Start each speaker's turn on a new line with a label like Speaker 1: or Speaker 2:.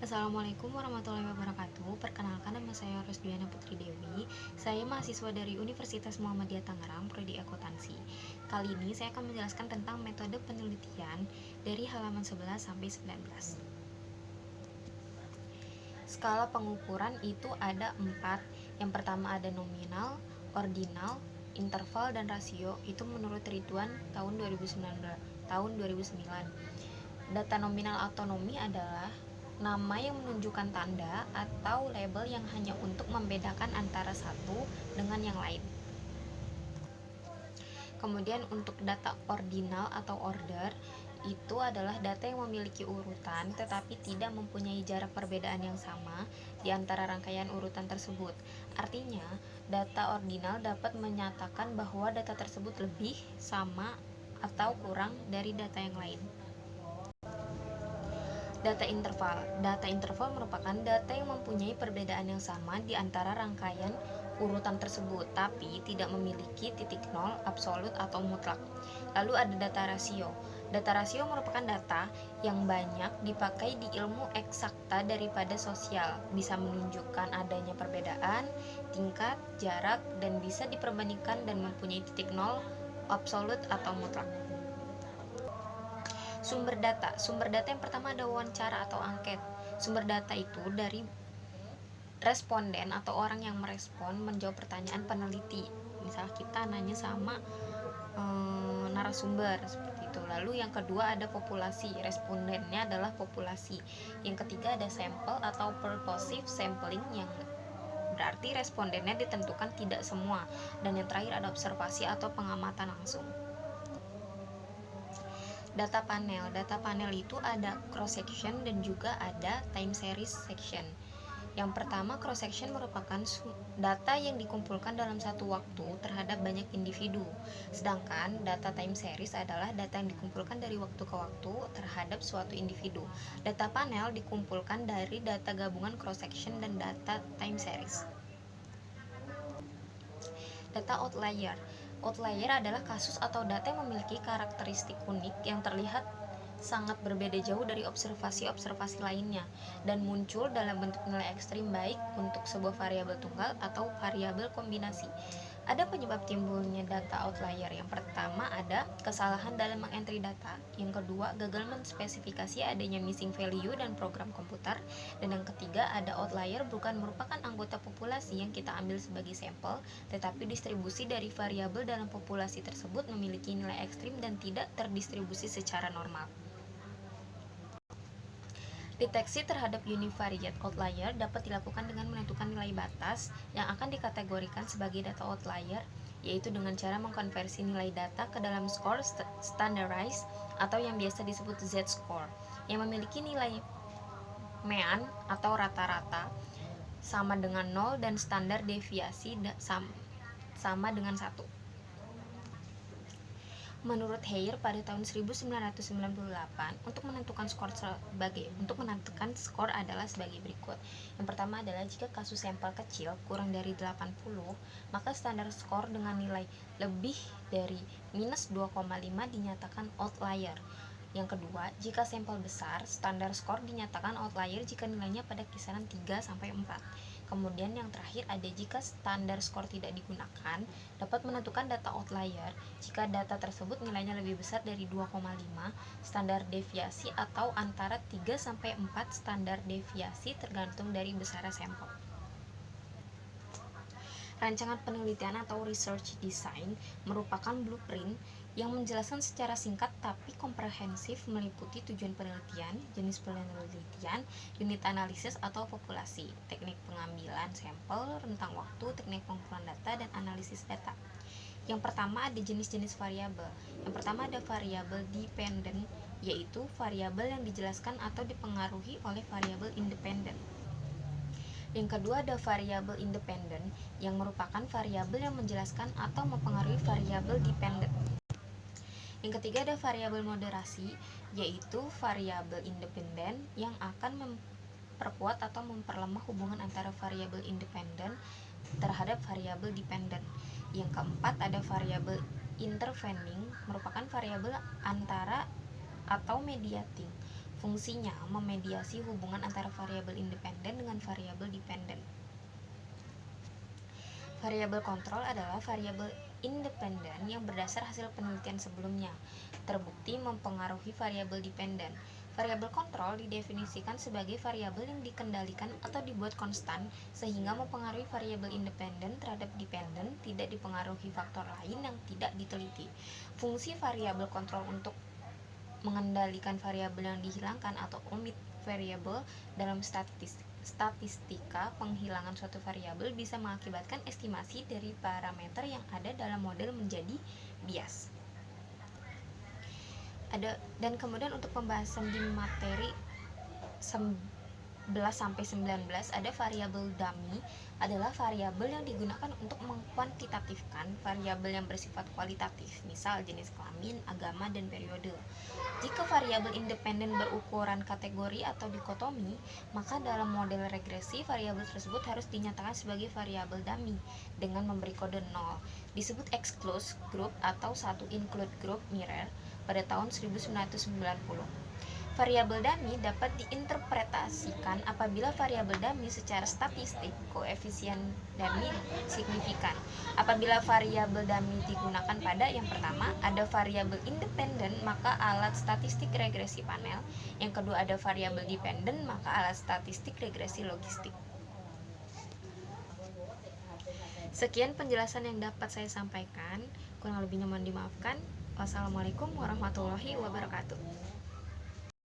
Speaker 1: Assalamualaikum warahmatullahi wabarakatuh. Perkenalkan, nama saya Rosdiana Putri Dewi. Saya mahasiswa dari Universitas Muhammadiyah Tangerang, Prodi Akuntansi. Kali ini saya akan menjelaskan tentang metode penelitian dari halaman 11 sampai 19. Skala pengukuran itu ada 4. Yang pertama ada nominal, ordinal, interval, dan rasio. Itu menurut Ridwan tahun 2009. Data nominal autonomi adalah nama yang menunjukkan tanda atau label yang hanya untuk membedakan antara satu dengan yang lain. Kemudian untuk data ordinal atau order, itu adalah data yang memiliki urutan tetapi tidak mempunyai jarak perbedaan yang sama di antara rangkaian urutan tersebut. Artinya, data ordinal dapat menyatakan bahwa data tersebut lebih, sama, atau kurang dari data yang lain. Data interval merupakan data yang mempunyai perbedaan yang sama di antara rangkaian urutan tersebut, tapi tidak memiliki titik nol, absolut, atau mutlak. Lalu ada data rasio. Data rasio merupakan data yang banyak dipakai di ilmu eksakta daripada sosial, bisa menunjukkan adanya perbedaan, tingkat, jarak, dan bisa diperbandingkan dan mempunyai titik nol, absolut, atau mutlak. Sumber data yang pertama ada wawancara atau angket. Sumber data itu dari responden atau orang yang merespon menjawab pertanyaan peneliti. Misal kita nanya sama narasumber seperti itu. Lalu yang kedua ada populasi. Respondennya adalah populasi. Yang ketiga ada sampel atau purposive sampling, yang berarti respondennya ditentukan tidak semua. Dan yang terakhir ada observasi atau pengamatan langsung. Data panel itu ada cross section dan juga ada time series section. Yang pertama, cross section merupakan data yang dikumpulkan dalam satu waktu terhadap banyak individu, sedangkan data time series adalah data yang dikumpulkan dari waktu ke waktu terhadap suatu individu. Data panel dikumpulkan dari data gabungan cross section dan data time series. Data outlier adalah kasus atau data yang memiliki karakteristik unik yang terlihat sangat berbeda jauh dari observasi-observasi lainnya dan muncul dalam bentuk nilai ekstrim baik untuk sebuah variabel tunggal atau variabel kombinasi. Ada penyebab timbulnya data outlier. Yang pertama ada kesalahan dalam mengentry data. Yang kedua, gagal menspesifikasi adanya missing value dan program komputer. Dan yang ketiga, ada outlier bukan merupakan anggota populasi yang kita ambil sebagai sampel, tetapi distribusi dari variabel dalam populasi tersebut memiliki nilai ekstrim dan tidak terdistribusi secara normal. Deteksi terhadap univariate outlier dapat dilakukan dengan menentukan nilai batas yang akan dikategorikan sebagai data outlier, yaitu dengan cara mengkonversi nilai data ke dalam skor standardized atau yang biasa disebut Z-score, yang memiliki nilai mean atau rata-rata sama dengan 0 dan standar deviasi sama dengan 1. Menurut Hare pada tahun 1998, untuk menentukan skor adalah sebagai berikut. Yang pertama adalah jika kasus sampel kecil kurang dari 80, maka standar skor dengan nilai lebih dari minus 2,5 dinyatakan outlier. Yang kedua, jika sampel besar, standar skor dinyatakan outlier jika nilainya pada kisaran 3 sampai 4. Kemudian yang terakhir ada jika standar skor tidak digunakan, dapat menentukan data outlier jika data tersebut nilainya lebih besar dari 2,5 standar deviasi atau antara 3 sampai 4 standar deviasi tergantung dari besar sampel. Rancangan penelitian atau research design merupakan blueprint yang menjelaskan secara singkat tapi komprehensif meliputi tujuan penelitian, jenis penelitian, unit analisis atau populasi, teknik pengambilan sampel, rentang waktu, teknik pengumpulan data, dan analisis data. Yang pertama ada jenis-jenis variabel. Yang pertama ada variabel dependent, yaitu variabel yang dijelaskan atau dipengaruhi oleh variabel independen. Yang kedua ada variabel independen, yang merupakan variabel yang menjelaskan atau mempengaruhi variabel dependen. Yang ketiga ada variabel moderasi, yaitu variabel independen yang akan memperkuat atau memperlemah hubungan antara variabel independen terhadap variabel dependen. Yang keempat ada variabel intervening, merupakan variabel antara atau mediating. Fungsinya memediasi hubungan antara variabel independen dengan variabel dependen. Variabel kontrol adalah variabel independen yang berdasar hasil penelitian sebelumnya, terbukti mempengaruhi variabel dependen. Variabel kontrol didefinisikan sebagai variabel yang dikendalikan atau dibuat konstan sehingga mempengaruhi variabel independen terhadap dependen, tidak dipengaruhi faktor lain yang tidak diteliti. Fungsi variabel kontrol untuk mengendalikan variabel yang dihilangkan atau omit variabel dalam statistika penghilangan suatu variabel bisa mengakibatkan estimasi dari parameter yang ada dalam model menjadi bias. Dan kemudian untuk pembahasan di materi 11-19 ada variabel dummy adalah variabel yang digunakan untuk mengkuantitatifkan variabel yang bersifat kualitatif, misal jenis kelamin, agama, dan periode. Jika variabel independen berukuran kategori atau dikotomi, maka dalam model regresi variabel tersebut harus dinyatakan sebagai variabel dummy dengan memberi kode 0. Disebut exclude group atau satu include group mirror pada tahun 1990. Variabel dummy dapat diinterpretasikan apabila variabel dummy secara statistik koefisien dummy signifikan. Apabila variabel dummy digunakan pada yang pertama ada variabel independen, maka alat statistik regresi panel. Yang kedua ada variabel dependen, maka alat statistik regresi logistik. Sekian penjelasan yang dapat saya sampaikan, kurang lebihnya mohon dimaafkan. Wassalamualaikum warahmatullahi wabarakatuh.